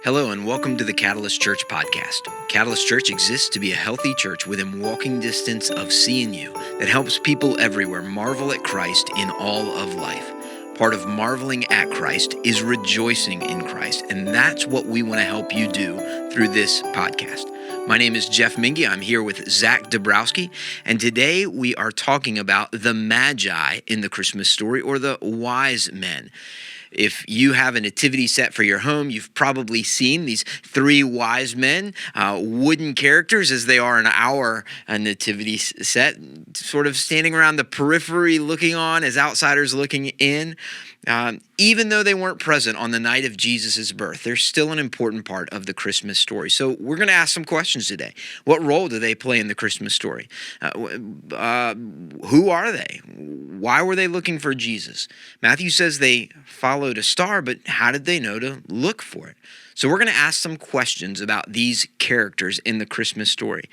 Hello and welcome to the Catalyst Church podcast. Catalyst Church exists to be a healthy church within walking distance of C&U that helps people everywhere marvel at Christ in all of life. Part of marveling at Christ is rejoicing in Christ, and that's what we want to help you do through this podcast. My name is Jeff Mingy. I'm here with Zach Dabrowski, and today we are talking about the Magi in the Christmas story, or the wise men. If you have a nativity set for your home, you've probably seen these three wise men, wooden characters as they are in our nativity set, sort of standing around the periphery looking on as outsiders looking in. Even though they weren't present on the night of Jesus' birth, they're still an important part of the Christmas story. So we're going to ask some questions today. What role do they play in the Christmas story? Who are they? Why were they looking for Jesus? Matthew says they followed a star, but how did they know to look for it? So we're going to ask some questions about these characters in the Christmas story.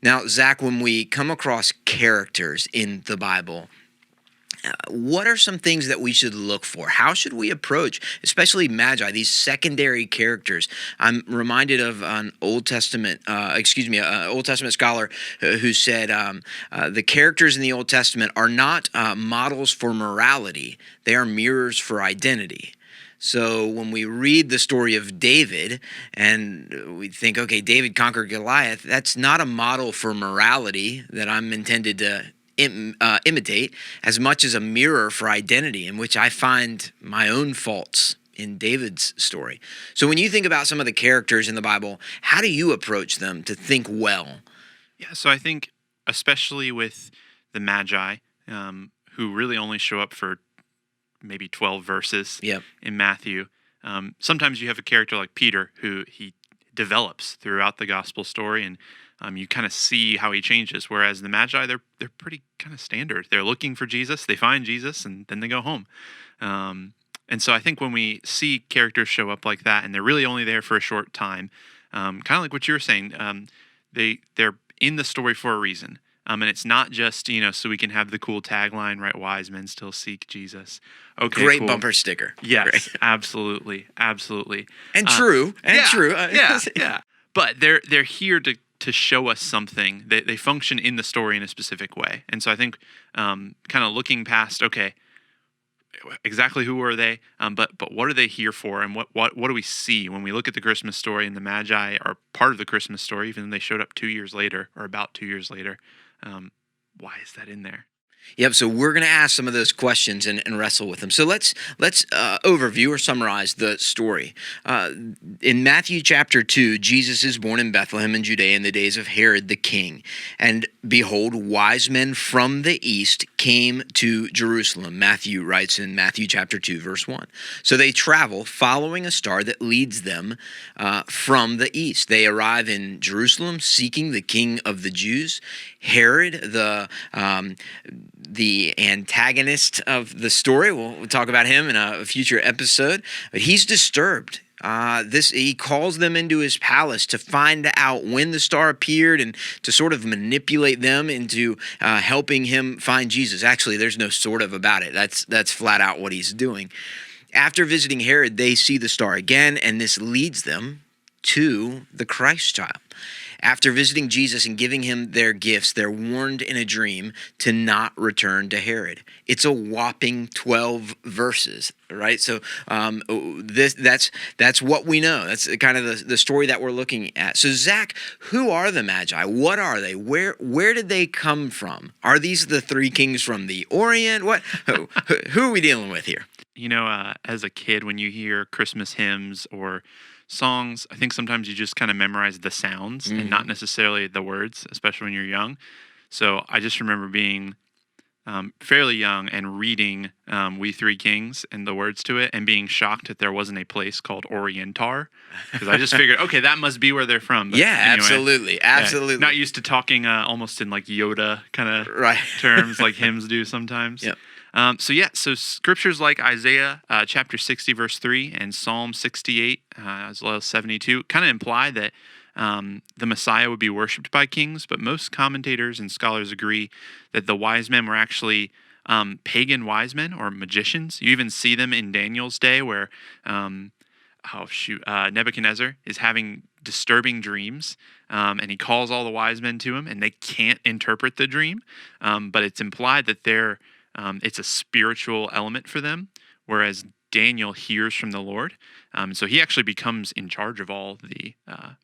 Now, Zach, when we come across characters in the Bible, what are some things that we should look for? How should we approach, especially Magi, these secondary characters? I'm reminded of an Old Testament scholar who said the characters in the Old Testament are not models for morality; they are mirrors for identity. So when we read the story of David and we think, okay, David conquered Goliath, that's not a model for morality that I'm intended to imitate as much as a mirror for identity, in which I find my own faults in David's story. So when you think about some of the characters in the Bible, how do you approach them to think well? Yeah, so I think especially with the Magi, who really only show up for maybe 12 verses in Matthew, sometimes you have a character like Peter who he develops throughout the gospel story, and you kind of see how he changes. Whereas the Magi, they're pretty kind of standard. They're looking for Jesus, they find Jesus, and then they go home. And so I think when we see characters show up like that, and they're really only there for a short time, kind of like what you were saying, they're in the story for a reason. And it's not just, so we can have the cool tagline, right? Wise men still seek Jesus. Okay, Great cool. Bumper sticker. Yes, Great. Absolutely. And true. Yeah. But they're here to show us something. They function in the story in a specific way. And so I think kind of looking past, okay, exactly who are they? But what are they here for? And what do we see when we look at the Christmas story? And the Magi are part of the Christmas story, even though they showed up 2 years later, or about 2 years later. Why is that in there? Yep, so we're going to ask some of those questions and wrestle with them. So let's overview or summarize the story. In Matthew chapter 2, Jesus is born in Bethlehem in Judea in the days of Herod the king. And behold, wise men from the east came to Jerusalem. Matthew writes in Matthew chapter 2, verse 1. So they travel following a star that leads them from the east. They arrive in Jerusalem seeking the king of the Jews. Herod, the antagonist of the story. We'll talk about him in a future episode. But he's disturbed. He calls them into his palace to find out when the star appeared and to sort of manipulate them into helping him find Jesus. Actually, there's no sort of about it. That's flat out what he's doing. After visiting Herod, they see the star again, and this leads them to the Christ child. After visiting Jesus and giving him their gifts, they're warned in a dream to not return to Herod. It's a whopping 12 verses, right? So that's what we know. That's kind of the story that we're looking at. So Zach, who are the Magi? What are they? Where did they come from? Are these the three kings from the Orient? Who are we dealing with here? As a kid, when you hear Christmas hymns or songs, I think sometimes you just kind of memorize the sounds and not necessarily the words, especially when you're young. So I just remember being fairly young and reading We Three Kings and the words to it and being shocked that there wasn't a place called Orientar, because I just figured, okay, that must be where they're from. But yeah, anyway, absolutely. Not used to talking almost in like Yoda kind of terms like hymns do sometimes. Yep. So scriptures like Isaiah chapter 60, verse 3, and Psalm 68, as well as 72, kind of imply that the Messiah would be worshipped by kings, but most commentators and scholars agree that the wise men were actually pagan wise men or magicians. You even see them in Daniel's day where Nebuchadnezzar is having disturbing dreams, and he calls all the wise men to him, and they can't interpret the dream, but it's implied that it's a spiritual element for them, whereas Daniel hears from the Lord. So he actually becomes in charge of all the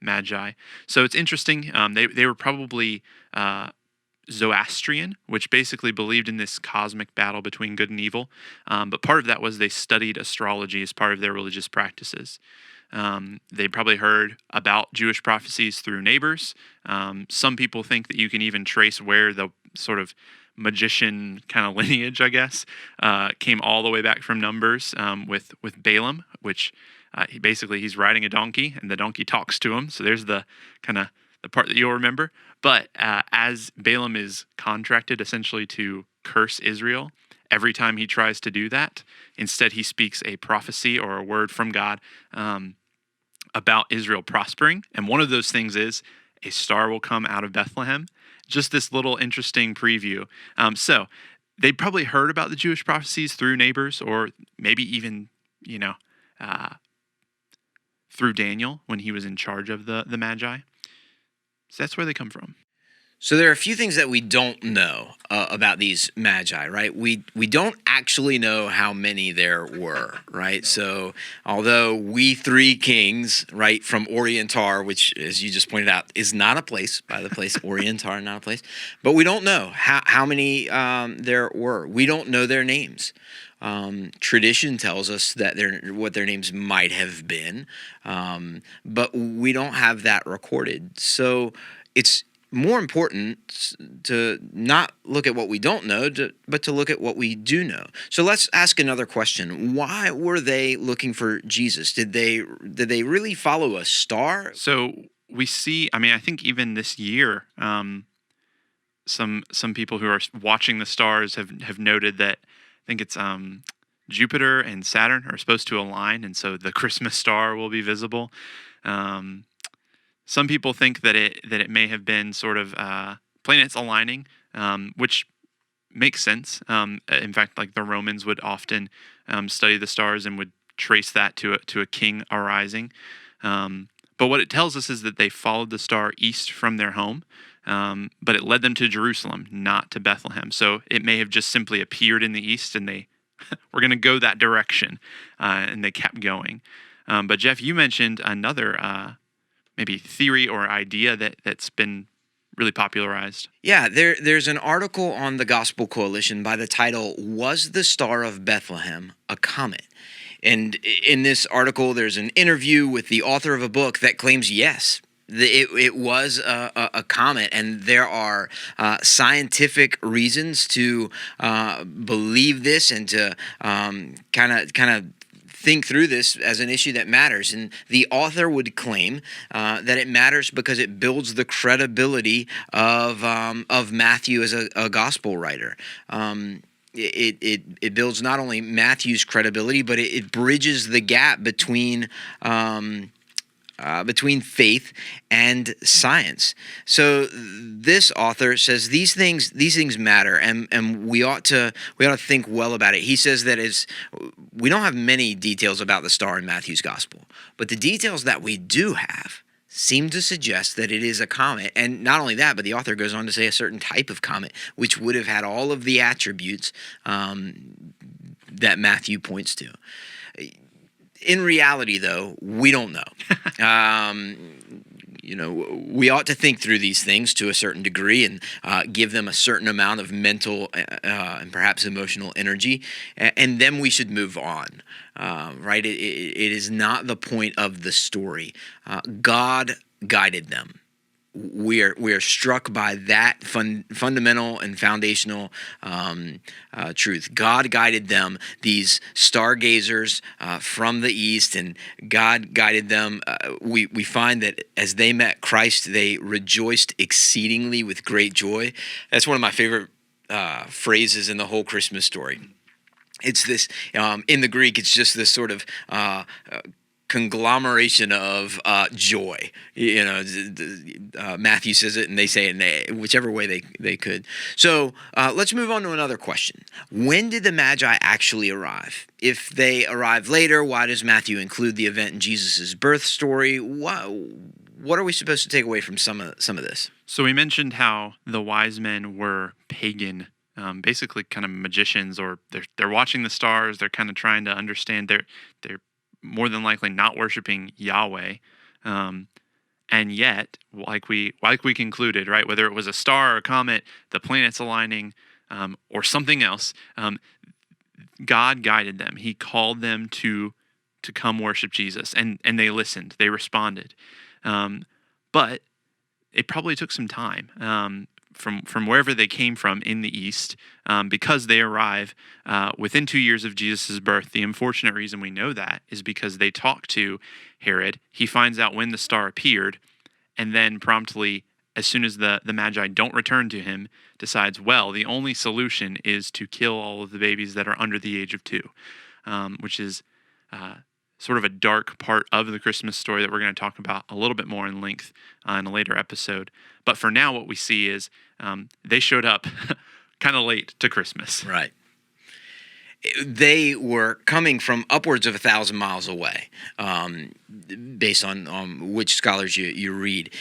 Magi. So it's interesting. They were probably Zoroastrian, which basically believed in this cosmic battle between good and evil. But part of that was they studied astrology as part of their religious practices. They probably heard about Jewish prophecies through neighbors. Some people think that you can even trace where the sort of magician kind of lineage, I guess, came all the way back from Numbers with Balaam, which he's riding a donkey and the donkey talks to him. So there's the kind of the part that you'll remember. But as Balaam is contracted essentially to curse Israel, every time he tries to do that, instead he speaks a prophecy or a word from God about Israel prospering. And one of those things is a star will come out of Bethlehem. Just this little interesting preview. So they probably heard about the Jewish prophecies through neighbors, or maybe even, through Daniel when he was in charge of the Magi. So that's where they come from. So there are a few things that we don't know about these Magi, right? We don't actually know how many there were, right? So although we three kings, right, from Orient, which, as you just pointed out, is not a place, by the place, Orient, not a place, but we don't know how many there were. We don't know their names. Tradition tells us that what their names might have been, but we don't have that recorded. So it's more important to not look at what we don't know, but to look at what we do know. So let's ask another question. Why were they looking for Jesus? Did they really follow a star? So we see, I think even this year, some people who are watching the stars have noted that I think it's Jupiter and Saturn are supposed to align, and so the Christmas star will be visible. Some people think that it may have been sort of planets aligning, which makes sense. In fact, like the Romans would often study the stars and would trace that to a king arising. But what it tells us is that they followed the star east from their home, but it led them to Jerusalem, not to Bethlehem. So it may have just simply appeared in the east, and they were going to go that direction, and they kept going. But Jeff, you mentioned another maybe theory or idea that's been really popularized. Yeah, there's an article on the Gospel Coalition by the title, "Was the Star of Bethlehem a Comet?" And in this article, there's an interview with the author of a book that claims yes, it was a comet, and there are scientific reasons to believe this and to kind of think through this as an issue that matters. And the author would claim that it matters because it builds the credibility of Matthew as a gospel writer. It builds not only Matthew's credibility, but it bridges the gap between faith and science. So this author says these things matter, and we ought to think well about it. He says that we don't have many details about the star in Matthew's gospel, but the details that we do have seem to suggest that it is a comet. And not only that, but the author goes on to say a certain type of comet, which would have had all of the attributes that Matthew points to. In reality, though, we don't know. We ought to think through these things to a certain degree and give them a certain amount of mental and perhaps emotional energy, and then we should move on. Right? It is not the point of the story. God guided them. We are struck by that fundamental and foundational truth. God guided them, these stargazers from the east, and God guided them. We find that as they met Christ, they rejoiced exceedingly with great joy. That's one of my favorite phrases in the whole Christmas story. It's this, in the Greek, it's just this sort of conglomeration of joy. Matthew says it, and they say it in whichever way they could. So let's move on to another question. When did the Magi actually arrive? If they arrived later, why does Matthew include the event in Jesus' birth story? What are we supposed to take away from some of this? So we mentioned how the wise men were pagan, basically kind of magicians, or they're watching the stars. They're kind of trying to understand. They're more than likely not worshiping Yahweh, and yet, like we concluded, right? Whether it was a star or a comet, the planets aligning, or something else, God guided them. He called them to come worship Jesus, and they listened. They responded. But it probably took some time from wherever they came from in the East, because they arrive within 2 years of Jesus' birth. The unfortunate reason we know that is because they talk to Herod. He finds out when the star appeared, and then promptly, as soon as the Magi don't return to him, decides, well, the only solution is to kill all of the babies that are under the age of 2, which is sort of a dark part of the Christmas story that we're going to talk about a little bit more in length in a later episode. But for now, what we see is they showed up kind of late to Christmas. Right. They were coming from upwards of 1,000 miles away, based on which scholars you read.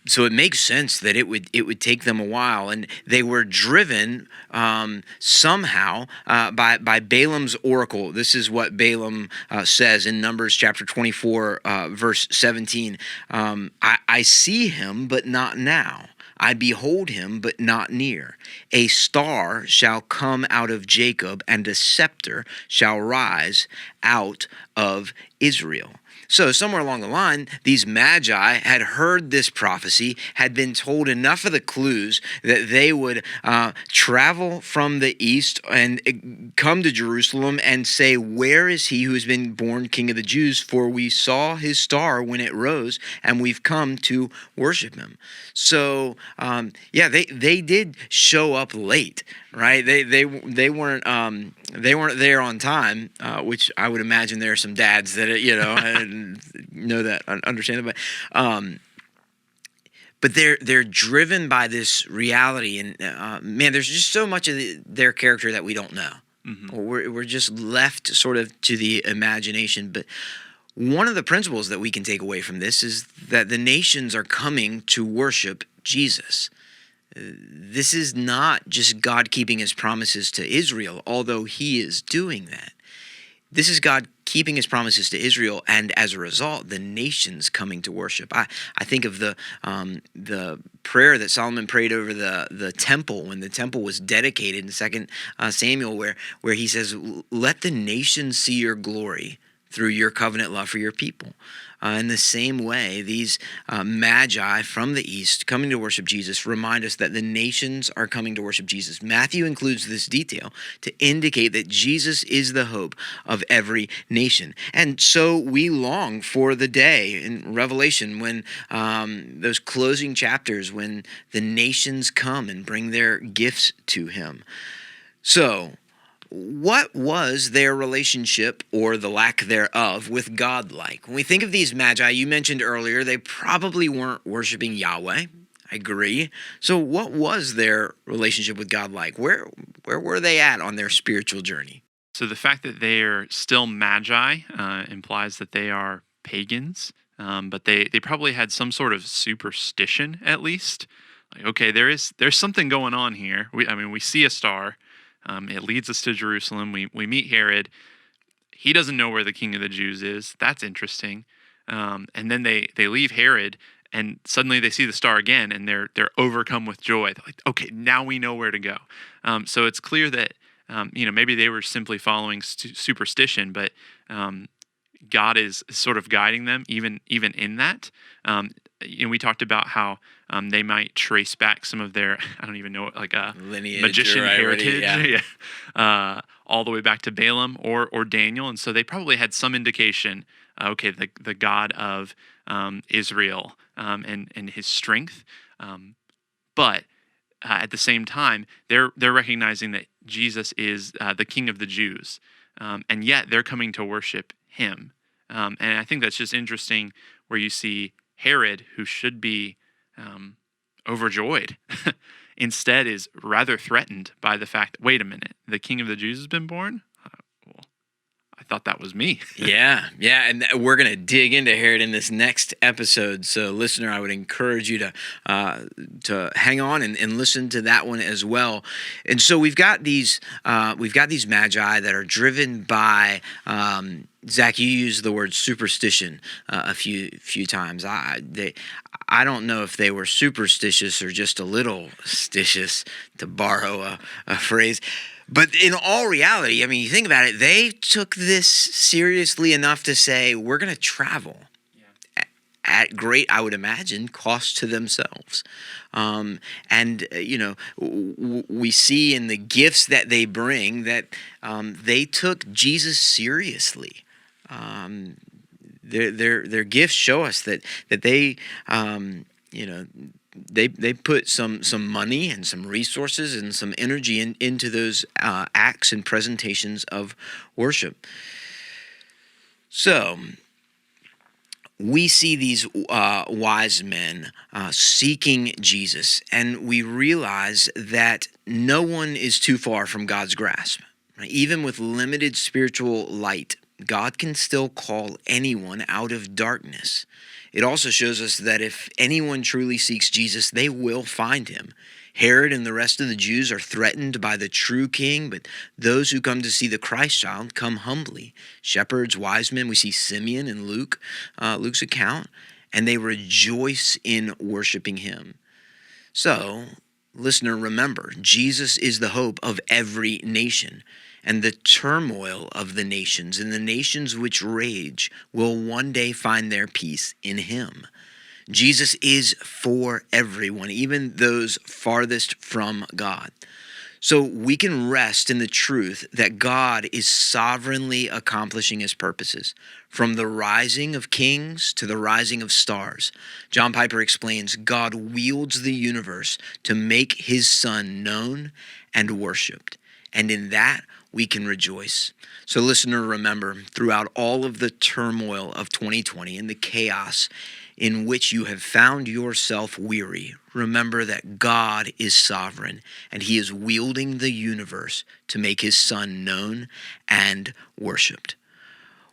So it makes sense that it would take them a while, and they were driven somehow by Balaam's oracle. This is what Balaam says in Numbers chapter 24, verse 17. I see him, but not now. I behold him, but not near. A star shall come out of Jacob, and a scepter shall rise out of Israel. So somewhere along the line, these Magi had heard this prophecy, had been told enough of the clues that they would travel from the east and come to Jerusalem and say, where is he who has been born King of the Jews? For we saw his star when it rose, and we've come to worship him. So, they did show up late, right? They weren't there on time, which I would imagine there are some dads that know that, understand that, but they're driven by this reality, and man, there's just so much of their character that we don't know. Mm-hmm. We're just left sort of to the imagination. But one of the principles that we can take away from this is that the nations are coming to worship Jesus. This is not just God keeping his promises to Israel, although he is doing that. This is God keeping his promises to Israel, and as a result, the nations coming to worship. I think of the prayer that Solomon prayed over the temple when the temple was dedicated in 2 Samuel, where he says, let the nations see your glory through your covenant love for your people. In the same way, these Magi from the east coming to worship Jesus remind us that the nations are coming to worship Jesus. Matthew includes this detail to indicate that Jesus is the hope of every nation. And so we long for the day in Revelation when those closing chapters, when the nations come and bring their gifts to him. So, what was their relationship, or the lack thereof, with God like? When we think of these Magi, you mentioned earlier, they probably weren't worshiping Yahweh. I agree. So what was their relationship with God like? Where were they at on their spiritual journey? So the fact that they are still Magi implies that they are pagans, but they probably had some sort of superstition, at least. Like, okay, there's something going on here. We see a star. It leads us to Jerusalem. We meet Herod. He doesn't know where the King of the Jews is. That's interesting. And then they leave Herod, and suddenly they see the star again, and they're overcome with joy. They're like, okay, now we know where to go. So it's clear that maybe they were simply following superstition, but God is sort of guiding them even in that. We talked about how they might trace back some of their, I don't even know, like a lineage, magician heritage, yeah. all the way back to Balaam or Daniel. And so they probably had some indication, okay, the God of Israel and his strength. But at the same time, they're recognizing that Jesus is the King of the Jews. And yet they're coming to worship him. And I think that's just interesting where you see Herod, who should be overjoyed, instead is rather threatened by the fact, wait a minute, the king of the Jews has been born? Well, I thought that was me. Yeah. And we're going to dig into Herod in this next episode. So, listener, I would encourage you to hang on and listen to that one as well. And so we've got these magi that are driven by, Zach, you used the word superstition a few times. I don't know if they were superstitious or just a little stitious, to borrow a phrase. But in all reality, I mean, you think about it, they took this seriously enough to say, we're going to travel at great, I would imagine, cost to themselves. We see in the gifts that they bring that they took Jesus seriously. Their gifts show us that they they put some money and some resources and some energy into those acts and presentations of worship. So we see these wise men seeking Jesus, and we realize that no one is too far from God's grasp. Right? Even with limited spiritual light, God can still call anyone out of darkness. It also shows us that if anyone truly seeks Jesus, they will find him. Herod and the rest of the Jews are threatened by the true king, but those who come to see the Christ child come humbly. Shepherds, wise men, we see Simeon in Luke's account, and they rejoice in worshiping him. So, listener, remember, Jesus is the hope of every nation. And the turmoil of the nations and the nations which rage will one day find their peace in him. Jesus is for everyone, even those farthest from God. So we can rest in the truth that God is sovereignly accomplishing his purposes, from the rising of kings to the rising of stars. John Piper explains, God wields the universe to make his son known and worshiped. And in that, we can rejoice. So listener, remember, throughout all of the turmoil of 2020 and the chaos in which you have found yourself weary, remember that God is sovereign and he is wielding the universe to make his son known and worshiped.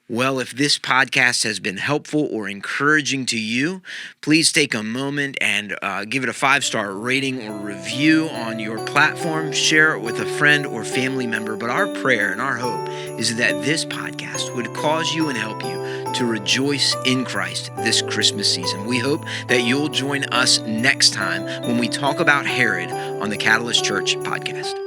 Well, if this podcast has been helpful or encouraging to you, please take a moment and give it a 5-star rating or review on your platform. Share it with a friend or family member. But our prayer and our hope is that this podcast would cause you and help you to rejoice in Christ this Christmas season. We hope that you'll join us next time when we talk about Herod on the Catalyst Church podcast.